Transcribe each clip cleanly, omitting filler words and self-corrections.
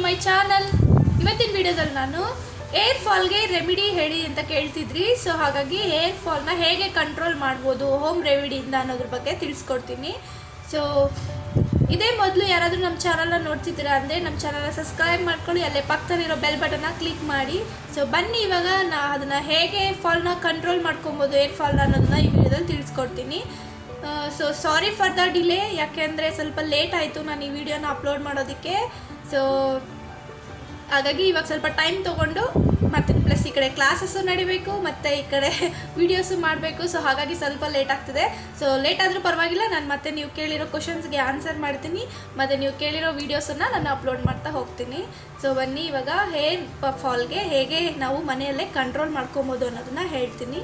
My channel. ಇವತ್ತಿನ ವಿಡಿಯೋದಲ್ಲಿ ನಾನು ಏರ್ ಫಾಲ್ಗೆ ರೆಮಿಡಿ ಹೇಳಿ ಅಂತ ಕೇಳ್ತಿದ್ರಿ. ಸೊ ಹಾಗಾಗಿ ಏರ್ ಫಾಲ್ನ ಹೇಗೆ ಕಂಟ್ರೋಲ್ ಮಾಡ್ಬೋದು ಹೋಮ್ ರೆಮಿಡಿಯಿಂದ ಅನ್ನೋದ್ರ ಬಗ್ಗೆ ತಿಳಿಸ್ಕೊಡ್ತೀನಿ. ಸೊ ಇದೇ ಮೊದಲು ಯಾರಾದರೂ ನಮ್ಮ ಚಾನಲ್ನ ನೋಡ್ತಿದ್ದೀರಾ ಅಂದರೆ ನಮ್ಮ ಚಾನಲ್ನ ಸಬ್ಸ್ಕ್ರೈಬ್ ಮಾಡ್ಕೊಳ್ಳಿ, ಅಲ್ಲೇ ಪಕ್ಕದಲ್ಲಿರೋ ಬೆಲ್ ಬಟನ್ನ ಕ್ಲಿಕ್ ಮಾಡಿ. ಸೊ ಬನ್ನಿ ಇವಾಗ ಅದನ್ನು ಹೇಗೆ ಫಾಲ್ನ ಕಂಟ್ರೋಲ್ ಮಾಡ್ಕೊಬೋದು ಏರ್ ಫಾಲ್ನ ಅನ್ನೋದನ್ನ ಈ ವಿಡಿಯೋದಲ್ಲಿ ತಿಳಿಸ್ಕೊಡ್ತೀನಿ. So sorry for the delay, ಯಾಕೆಂದರೆ ಸ್ವಲ್ಪ ಲೇಟ್ ಆಯಿತು ನಾನು ಈ ವಿಡಿಯೋನ ಅಪ್ಲೋಡ್ ಮಾಡೋದಕ್ಕೆ. ಸೊ ಹಾಗಾಗಿ ಇವಾಗ ಸ್ವಲ್ಪ ಟೈಮ್ ತೊಗೊಂಡು ಮತ್ತು ಪ್ಲಸ್ ಈ ಕಡೆ ಕ್ಲಾಸಸ್ಸು ನಡಿಬೇಕು ಮತ್ತು ಈ ಕಡೆ ವೀಡಿಯೋಸು ಮಾಡಬೇಕು. ಸೊ ಹಾಗಾಗಿ ಸ್ವಲ್ಪ ಲೇಟ್ ಆಗ್ತಿದೆ. ಸೊ ಲೇಟ್ ಆದರೂ ಪರವಾಗಿಲ್ಲ, ನಾನು ಮತ್ತೆ ನೀವು ಕೇಳಿರೋ ಕ್ವಶನ್ಸ್ಗೆ ಆನ್ಸರ್ ಮಾಡ್ತೀನಿ ಮತ್ತು ನೀವು ಕೇಳಿರೋ ವೀಡಿಯೋಸನ್ನು ನಾನು ಅಪ್ಲೋಡ್ ಮಾಡ್ತಾ ಹೋಗ್ತೀನಿ. ಸೊ ಬನ್ನಿ ಇವಾಗ ಹೇರ್ ಫಾಲ್ಗೆ ಹೇಗೆ ನಾವು ಮನೆಯಲ್ಲೇ ಕಂಟ್ರೋಲ್ ಮಾಡ್ಕೊಬೋದು ಅನ್ನೋದನ್ನು ಹೇಳ್ತೀನಿ.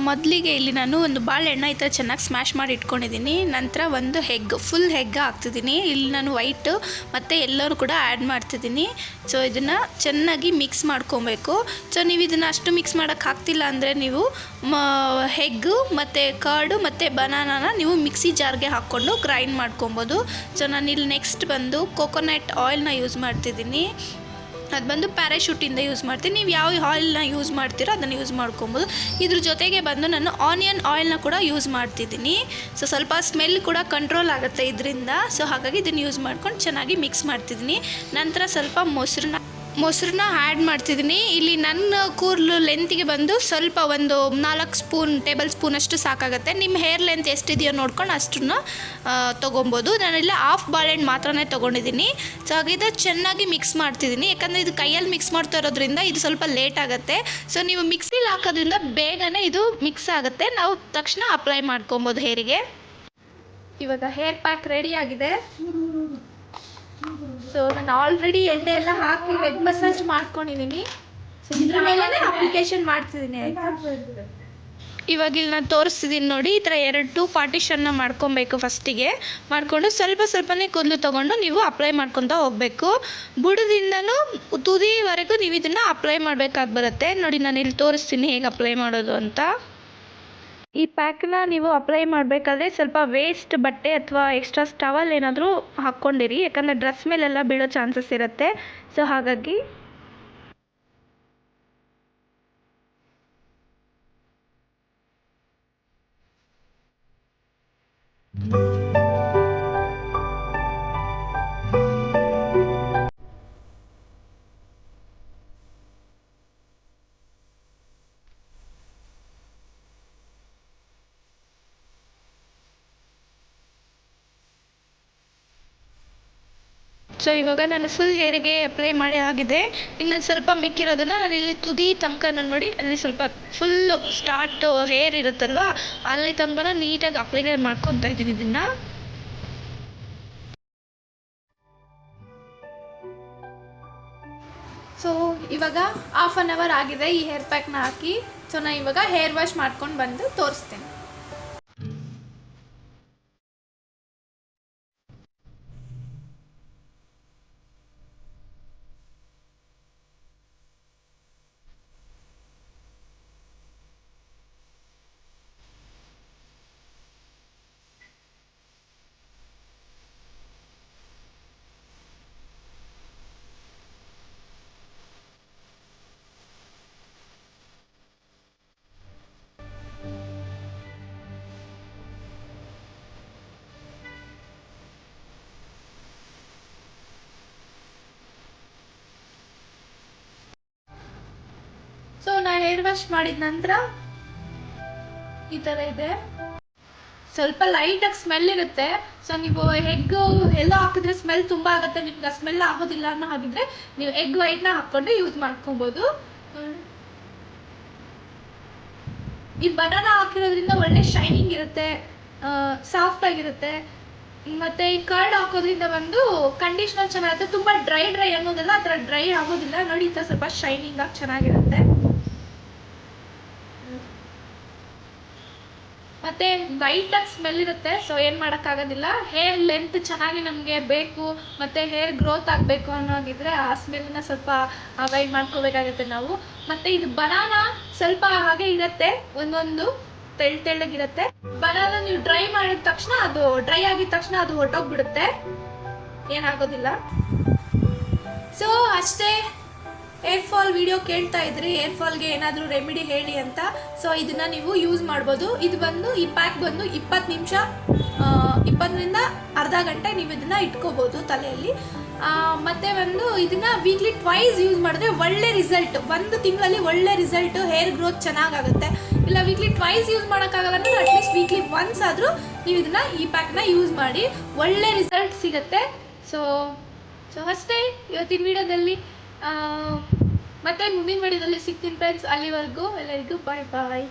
ಮೊದಲಿಗೆ ಇಲ್ಲಿ ನಾನು ಒಂದು ಬಾಳೆಹಣ್ಣ ಈ ಥರ ಚೆನ್ನಾಗಿ ಸ್ಮ್ಯಾಶ್ ಮಾಡಿ ಇಟ್ಕೊಂಡಿದ್ದೀನಿ. ನಂತರ ಒಂದು ಫುಲ್ ಹೆಗ್ ಹಾಕ್ತಿದ್ದೀನಿ. ಇಲ್ಲಿ ನಾನು ವೈಟು ಮತ್ತು ಎಲ್ಲರೂ ಕೂಡ ಆ್ಯಡ್ ಮಾಡ್ತಿದ್ದೀನಿ. ಸೊ ಇದನ್ನು ಚೆನ್ನಾಗಿ ಮಿಕ್ಸ್ ಮಾಡ್ಕೊಬೇಕು. ಸೊ ನೀವು ಇದನ್ನು ಅಷ್ಟು ಮಿಕ್ಸ್ ಮಾಡೋಕ್ಕೆ ಆಗ್ತಿಲ್ಲ ಅಂದರೆ ನೀವು ಹೆಗ್ಗು ಮತ್ತು ಕರ್ಡು ಮತ್ತು ಬನಾನಾನ ನೀವು ಮಿಕ್ಸಿ ಜಾರ್ಗೆ ಹಾಕ್ಕೊಂಡು ಗ್ರೈಂಡ್ ಮಾಡ್ಕೊಬೋದು. ಸೊ ನಾನಿಲ್ಲಿ ನೆಕ್ಸ್ಟ್ ಬಂದು ಕೋಕೋನಟ್ ಆಯಿಲ್ನ ಯೂಸ್ ಮಾಡ್ತಿದ್ದೀನಿ. ಅದು ಬಂದು ಪ್ಯಾರಾಶೂಟಿಂದ ಯೂಸ್ ಮಾಡ್ತೀನಿ. ನೀವು ಯಾವ ಆಯಿಲ್ನ ಯೂಸ್ ಮಾಡ್ತೀರೋ ಅದನ್ನು ಯೂಸ್ ಮಾಡ್ಕೊಬೋದು. ಇದ್ರ ಜೊತೆಗೆ ಬಂದು ನಾನು ಆನಿಯನ್ ಆಯಿಲ್ನ ಕೂಡ ಯೂಸ್ ಮಾಡ್ತಿದ್ದೀನಿ. ಸೊ ಸ್ವಲ್ಪ ಸ್ಮೆಲ್ ಕೂಡ ಕಂಟ್ರೋಲ್ ಆಗುತ್ತೆ ಇದರಿಂದ. ಸೊ ಹಾಗಾಗಿ ಇದನ್ನು ಯೂಸ್ ಮಾಡ್ಕೊಂಡು ಚೆನ್ನಾಗಿ ಮಿಕ್ಸ್ ಮಾಡ್ತಿದ್ದೀನಿ. ನಂತರ ಸ್ವಲ್ಪ ಮೊಸರನ್ನ ಆ್ಯಡ್ ಮಾಡ್ತಿದ್ದೀನಿ. ಇಲ್ಲಿ ನನ್ನ ಕೂದಲು ಲೆಂತಿಗೆ ಬಂದು ಸ್ವಲ್ಪ ಒಂದು 4 ಟೇಬಲ್ ಸ್ಪೂನಷ್ಟು ಸಾಕಾಗುತ್ತೆ. ನಿಮ್ಮ ಹೇರ್ ಲೆಂತ್ ಎಷ್ಟಿದೆಯೋ ನೋಡ್ಕೊಂಡು ಅಷ್ಟನ್ನು ತೊಗೊಬೋದು. ನಾನಿಲ್ಲ ಹಾಫ್ ಬಾಳೆಹಣ್ಣು ಮಾತ್ರನೇ ತೊಗೊಂಡಿದ್ದೀನಿ. ಸೊ ಹಾಗಿದು ಚೆನ್ನಾಗಿ ಮಿಕ್ಸ್ ಮಾಡ್ತಿದ್ದೀನಿ, ಯಾಕಂದರೆ ಇದು ಕೈಯಲ್ಲಿ ಮಿಕ್ಸ್ ಮಾಡ್ತಾ ಇರೋದ್ರಿಂದ ಇದು ಸ್ವಲ್ಪ ಲೇಟ್ ಆಗುತ್ತೆ. ಸೊ ನೀವು ಮಿಕ್ಸಿಲಿ ಹಾಕೋದ್ರಿಂದ ಬೇಗನೆ ಇದು ಮಿಕ್ಸ್ ಆಗುತ್ತೆ. ನಾವು ತಕ್ಷಣ ಅಪ್ಲೈ ಮಾಡ್ಕೊಬೋದು ಹೇರಿಗೆ. ಇವಾಗ ಹೇರ್ ಪ್ಯಾಕ್ ರೆಡಿ ಆಗಿದೆ. ಸೊ ನಾನು ಆಲ್ರೆಡಿ ಎಣ್ಣೆ ಎಲ್ಲ ಹಾಕಿ ವೆಬ್ ಮಸಾಜ್ ಮಾಡ್ಕೊಂಡಿದ್ದೀನಿ. ಸೊ ಇದ್ರ ಮೇಲೆ ಅಪ್ಲಿಕೇಶನ್ ಮಾಡ್ತಿದ್ದೀನಿ. ಇವಾಗ ಇಲ್ಲಿ ನಾನು ತೋರಿಸ್ತಿದ್ದೀನಿ ನೋಡಿ, ಈ ಥರ 2 ಪಾರ್ಟಿಷನ್ನ ಮಾಡ್ಕೊಬೇಕು. ಫಸ್ಟಿಗೆ ಮಾಡಿಕೊಂಡು ಸ್ವಲ್ಪನೇ ಕೂದಲು ತೊಗೊಂಡು ನೀವು ಅಪ್ಲೈ ಮಾಡ್ಕೊತಾ ಹೋಗಬೇಕು. ಬುಡದಿಂದನೂ ತುದಿವರೆಗೂ ನೀವು ಇದನ್ನು ಅಪ್ಲೈ ಮಾಡಬೇಕಾಗಿ ಬರುತ್ತೆ. ನೋಡಿ ನಾನು ಇಲ್ಲಿ ತೋರಿಸ್ತೀನಿ ಹೇಗೆ ಅಪ್ಲೈ ಮಾಡೋದು ಅಂತ. ಈ ಪ್ಯಾಕ್ನ ನೀವು ಅಪ್ಲೈ ಮಾಡಬೇಕಾದ್ರೆ ಸ್ವಲ್ಪ ವೇಸ್ಟ್ ಬಟ್ಟೆ ಅಥವಾ ಎಕ್ಸ್ಟ್ರಾ ಟವಲ್ ಏನಾದರೂ ಹಾಕ್ಕೊಂಡಿರಿ, ಯಾಕಂದರೆ ಡ್ರೆಸ್ ಮೇಲೆಲ್ಲ ಬೀಳೋ ಚಾನ್ಸಸ್ ಇರುತ್ತೆ. ಸೊ ಹಾಗಾಗಿ ಸೊ ಇವಾಗ ನಾನು ಫುಲ್ ಹೇರಿಗೆ ಅಪ್ಲೈ ಮಾಡಿ ಆಗಿದೆ. ಇನ್ನು ಸ್ವಲ್ಪ ಮಿಕ್ಕಿರೋದನ್ನು ನಾನು ಇಲ್ಲಿ ತುದಿ ತನಕ ನೋಡಿ, ಅಲ್ಲಿ ಸ್ವಲ್ಪ ಫುಲ್ಲು ಸ್ಟಾರ್ಟ್ ಹೇರ್ ಇರುತ್ತಲ್ವ ಅಲ್ಲಿ ತನಕ ನೀಟಾಗಿ ಅಪ್ಲೈ ಮಾಡ್ಕೊತಾ ಇದ್ದೀನಿ ಇದನ್ನು. ಸೊ ಇವಾಗ 1/2 ಅವರ್ ಆಗಿದೆ ಈ ಹೇರ್ ಪ್ಯಾಕ್ನ ಹಾಕಿ. ಸೊ ನಾನು ಇವಾಗ ಹೇರ್ ವಾಶ್ ಮಾಡ್ಕೊಂಡು ಬಂದು ತೋರಿಸ್ತೇನೆ. ಸೊ ನಾನು ಹೇರ್ ವಾಶ್ ಮಾಡಿದ ನಂತರ ಈ ಥರ ಇದೆ. ಸ್ವಲ್ಪ ಲೈಟಾಗಿ ಸ್ಮೆಲ್ ಇರುತ್ತೆ. ಸೊ ನೀವು ಎಗ್ಗು ಎಲ್ಲ ಹಾಕಿದ್ರೆ ಸ್ಮೆಲ್ ತುಂಬ ಆಗುತ್ತೆ. ನಿಮ್ಗೆ ಆ ಸ್ಮೆಲ್ ಆಗೋದಿಲ್ಲ ಅನ್ನೋ ಹಾಗಿದ್ರೆ ನೀವು ಎಗ್ ವೈಟ್ನ ಹಾಕ್ಕೊಂಡು ಯೂಸ್ ಮಾಡ್ಕೊಬೋದು. ಈ ಬನಾನಾ ಹಾಕಿರೋದ್ರಿಂದ ಒಳ್ಳೆ ಶೈನಿಂಗ್ ಇರುತ್ತೆ, ಸಾಫ್ಟ್ ಆಗಿರುತ್ತೆ. ಮತ್ತು ಈ ಕರ್ಡ್ ಹಾಕೋದ್ರಿಂದ ಬಂದು ಕಂಡೀಷ್ನರ್ ಚೆನ್ನಾಗಿರುತ್ತೆ. ತುಂಬ ಡ್ರೈ ಅನ್ನೋದೆಲ್ಲ ಆ ಥರ ಡ್ರೈ ಆಗೋದಿಲ್ಲ. ನೋಡಿ ಈ ಥರ ಸ್ವಲ್ಪ ಶೈನಿಂಗ್ ಆಗಿ ಚೆನ್ನಾಗಿರುತ್ತೆ. ಮತ್ತು ಲೈಟಾಗಿ ಸ್ಮೆಲ್ ಇರುತ್ತೆ. ಸೊ ಏನು ಮಾಡೋಕ್ಕಾಗೋದಿಲ್ಲ. ಹೇರ್ ಲೆಂತ್ ಚೆನ್ನಾಗಿ ನಮಗೆ ಬೇಕು ಮತ್ತು ಹೇರ್ ಗ್ರೋತ್ ಆಗಬೇಕು ಅನ್ನೋಗಿದ್ರೆ ಆ ಸ್ಮೆಲ್ನ ಸ್ವಲ್ಪ ಅವಾಯ್ಡ್ ಮಾಡ್ಕೋಬೇಕಾಗುತ್ತೆ ನಾವು. ಮತ್ತು ಇದು ಬನಾನಾ ಸ್ವಲ್ಪ ಹಾಗೆ ಇರುತ್ತೆ, ಒಂದೊಂದು ತೆಳ್ಳಗಿರುತ್ತೆ. ಬನಾನಾ ನೀವು ಡ್ರೈ ಮಾಡಿದ ತಕ್ಷಣ ಡ್ರೈ ಆಗಿದ ತಕ್ಷಣ ಅದು ಹೊರಟೋಗ್ಬಿಡುತ್ತೆ, ಏನಾಗೋದಿಲ್ಲ. ಸೊ ಅಷ್ಟೇ. ಏರ್ ಫಾಲ್ ವಿಡಿಯೋ ಕೇಳ್ತಾ ಇದ್ರಿ, ಏರ್ ಫಾಲ್ಗೆ ಏನಾದರೂ ರೆಮಿಡಿ ಹೇಳಿ ಅಂತ. ಸೊ ಇದನ್ನು ನೀವು ಯೂಸ್ ಮಾಡ್ಬೋದು. ಇದು ಬಂದು ಈ ಪ್ಯಾಕ್ ಬಂದು 20 ನಿಮಿಷ 20ರಿಂದ ಅರ್ಧ ಗಂಟೆ ನೀವು ಇದನ್ನು ಇಟ್ಕೋಬೋದು ತಲೆಯಲ್ಲಿ. ಮತ್ತು ಒಂದು ಇದನ್ನು ವೀಕ್ಲಿ ಟ್ವೈಸ್ ಯೂಸ್ ಮಾಡಿದ್ರೆ ಒಳ್ಳೆ ರಿಸಲ್ಟ್, 1 ತಿಂಗಳಲ್ಲಿ ಒಳ್ಳೆ ರಿಸಲ್ಟು, ಹೇರ್ ಗ್ರೋತ್ ಚೆನ್ನಾಗಾಗುತ್ತೆ. ಇಲ್ಲ ವೀಕ್ಲಿ ಟ್ವೈಸ್ ಯೂಸ್ ಮಾಡೋಕ್ಕಾಗಲ್ಲ ಅಂದರೆ ಅಟ್ಲೀಸ್ಟ್ ವೀಕ್ಲಿ ಒನ್ಸ್ ಆದರೂ ನೀವು ಇದನ್ನು ಈ ಪ್ಯಾಕ್ನ ಯೂಸ್ ಮಾಡಿ, ಒಳ್ಳೆ ರಿಸಲ್ಟ್ ಸಿಗುತ್ತೆ. ಸೊ ಅಷ್ಟೇ ಇವತ್ತಿನ ವಿಡಿಯೋದಲ್ಲಿ. ಮತ್ತೆ ಮುಂದಿನ ವಿಡಿಯೋದಲ್ಲಿ ಸಿಗ್ತೀನಿ ಫ್ರೆಂಡ್ಸ್. ಅಲ್ಲಿವರೆಗೂ ಎಲ್ಲರಿಗೂ ಬಾಯ್ ಬಾಯ್.